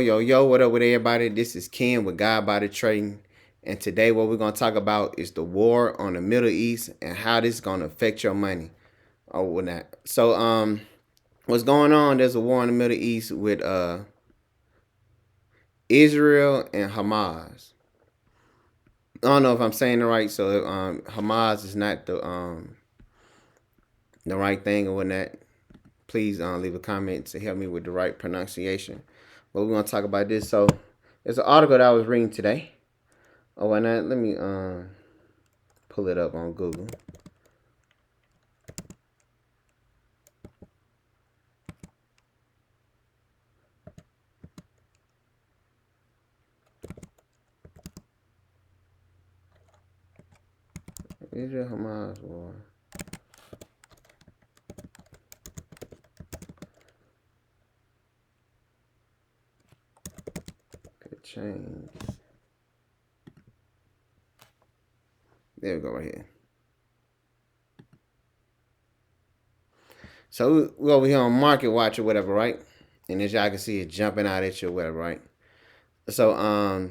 Yo, what up with everybody? This is Ken with God Body Trading. And today what we're gonna talk about is the war on the Middle East and how this is gonna affect your money or whatnot. What's going on? There's a war in the Middle East with Israel and Hamas. I don't know if I'm saying it right, so Hamas is not the right thing or whatnot. Please leave a comment to help me with the right pronunciation. But we're gonna talk about this. So there's an article that I was reading today. Oh, why not? Let me pull it up on Google. Israel Hamas war could change. There we go, right here. So we over here on Market Watch or whatever, right? And as y'all can see, it jumping out at you or whatever, right? So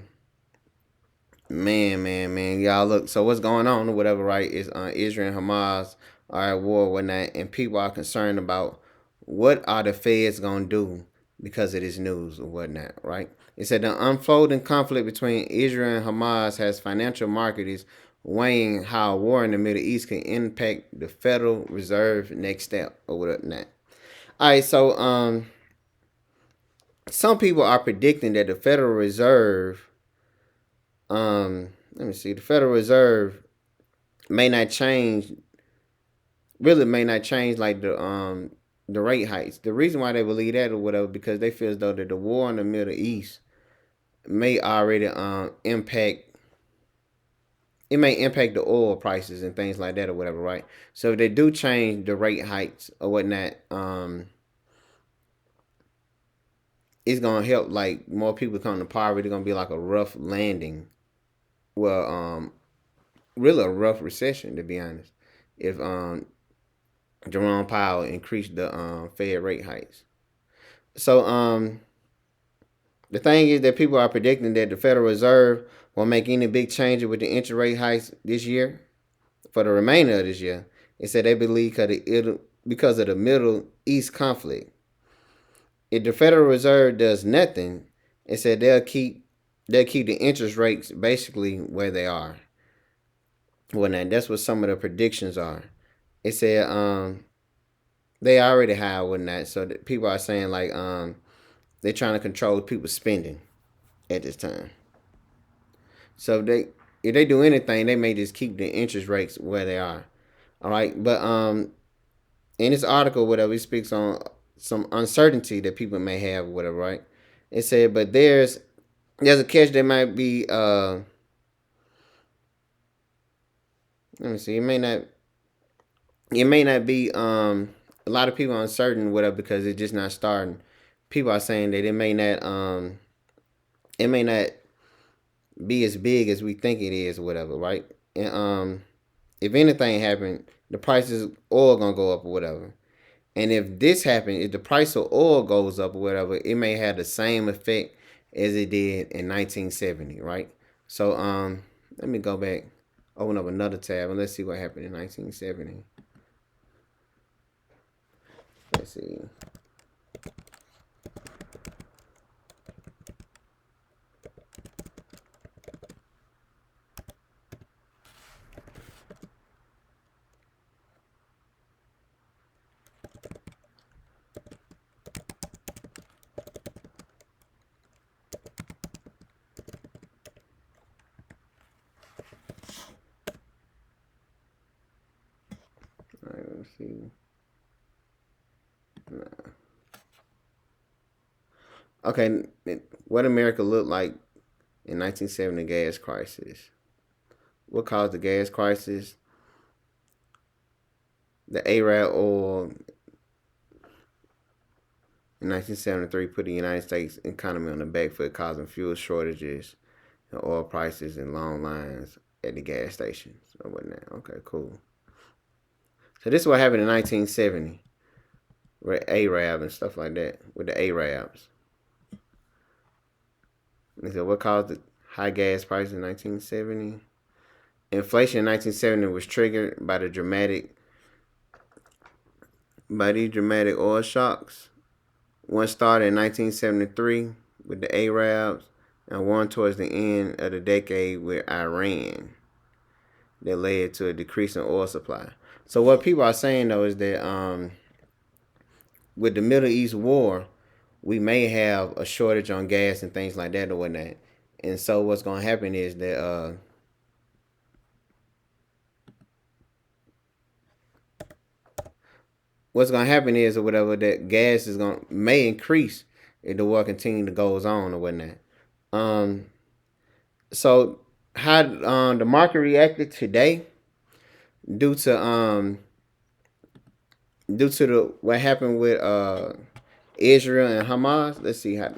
man, y'all look. So what's going on or whatever, right? Is Israel and Hamas are at war or whatnot, and people are concerned about what are the feds gonna do because of this news or whatnot, right? It said the unfolding conflict between Israel and Hamas has financial markets weighing how a war in the Middle East can impact the Federal Reserve next step or whatnot. All right, so some people are predicting that the Federal Reserve, let me see, the Federal Reserve may not change, really may not change like the rate hikes. The reason why they believe that or whatever because they feel as though that the war in the Middle East may already impact, it may impact the oil prices and things like that or whatever, right? So if they do change the rate hikes or whatnot, it's gonna help like more people come to poverty. It's gonna be like a rough landing. Well, really a rough recession to be honest. If Jerome Powell increased the Fed rate hikes. So the thing is that people are predicting that the Federal Reserve won't make any big changes with the interest rate hikes this year for the remainder of this year. It said they believe because of the Middle East conflict. If the Federal Reserve does nothing, it said they'll keep the interest rates basically where they are. Well, now that's what some of the predictions are. It said they already high whatnot, so that people are saying like they're trying to control people's spending at this time. So if they do anything, they may just keep the interest rates where they are. All right, but in this article, whatever, it speaks on some uncertainty that people may have, whatever, right? It said, but there's a catch that might be let me see, it may not be a lot of people are uncertain whatever because it's just not starting. People are saying that it may not be as big as we think it is, whatever, right? And if anything happened, the prices of oil gonna go up or whatever. And if this happened, if the price of oil goes up or whatever, it may have the same effect as it did in 1970, right? So let me go back, open up another tab, and let's see what happened in 1970. Let's see. All right, let's see. Okay, what America looked like in 1970 gas crisis. What caused the gas crisis? The Arab oil in 1973 put the United States economy on the back foot, causing fuel shortages and oil prices and long lines at the gas stations or whatnot. Okay, cool. So this is what happened in 1970 with Arab and stuff like that with the Arabs. They said what caused the high gas price in 1970? Inflation in 1970 was triggered by these dramatic oil shocks. One started in 1973 with the Arabs, and one towards the end of the decade with Iran that led to a decrease in oil supply. So what people are saying though is that with the Middle East war, we may have a shortage on gas and things like that or whatnot. And so what's gonna happen is that what's gonna happen is or whatever that gas is gonna may increase if the war continue to goes on or whatnot. Um, so how the market reacted today due to the what happened with Israel and Hamas. Let's see how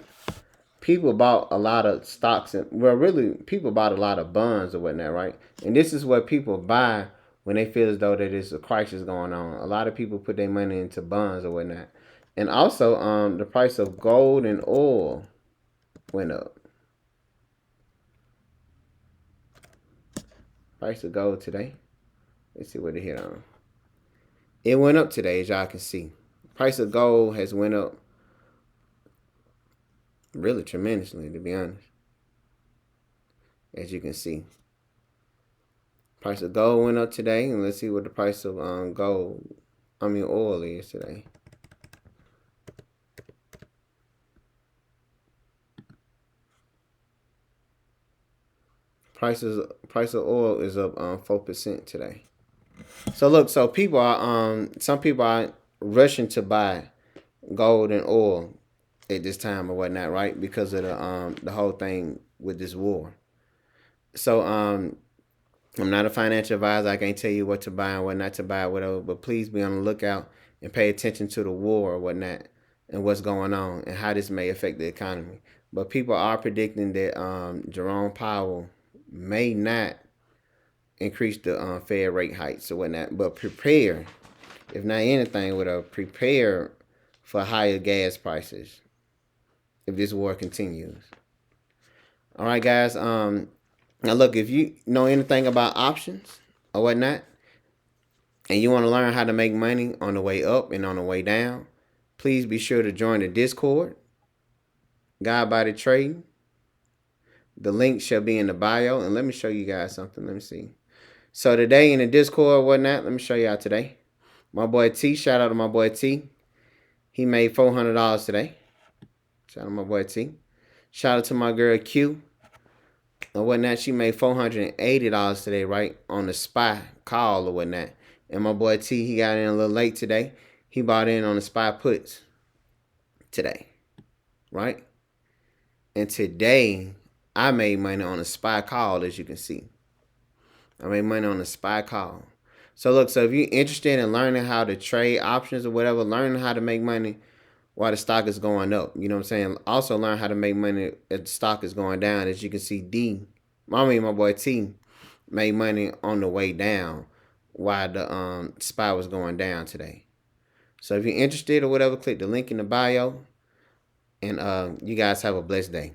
people bought a lot of stocks and well really people bought a lot of bonds or whatnot, right? And this is what people buy when they feel as though that there's a crisis going on. A lot of people put their money into bonds or whatnot. And also the price of gold and oil went up. Price of gold today. Let's see what it hit on. It went up today, as y'all can see. Price of gold has went up really tremendously, to be honest. As you can see. Price of gold went up today, and let's see what the price of oil is today. Price of oil is up 4% today. So look, so people are some people are rushing to buy gold and oil at this time or whatnot, right? Because of the whole thing with this war. So I'm not a financial advisor. I can't tell you what to buy and what not to buy, whatever. But please be on the lookout and pay attention to the war or whatnot and what's going on and how this may affect the economy. But people are predicting that Jerome Powell may not increase the Fed rate hikes or whatnot, but prepare, if not anything, prepare for higher gas prices if this war continues. All right, guys. Now look, if you know anything about options or whatnot, and you want to learn how to make money on the way up and on the way down, please be sure to join the Discord, Guide by the Trading. The link shall be in the bio. And let me show you guys something. Let me see. So today in the Discord or whatnot, let me show y'all today. My boy T, shout out to my boy T. He made $400 today. Shout out to my boy T. Shout out to my girl Q. And whatnot, she made $480 today, right? On the SPY call or whatnot. And my boy T, he got in a little late today. He bought in on the SPY puts today. Right? And today, I made money on a SPY call, as you can see. I made money on a SPY call. So look, so if you're interested in learning how to trade options or whatever, learning how to make money while the stock is going up. You know what I'm saying? Also learn how to make money if the stock is going down. As you can see, my boy T, made money on the way down while the SPY was going down today. So if you're interested or whatever, click the link in the bio. And you guys have a blessed day.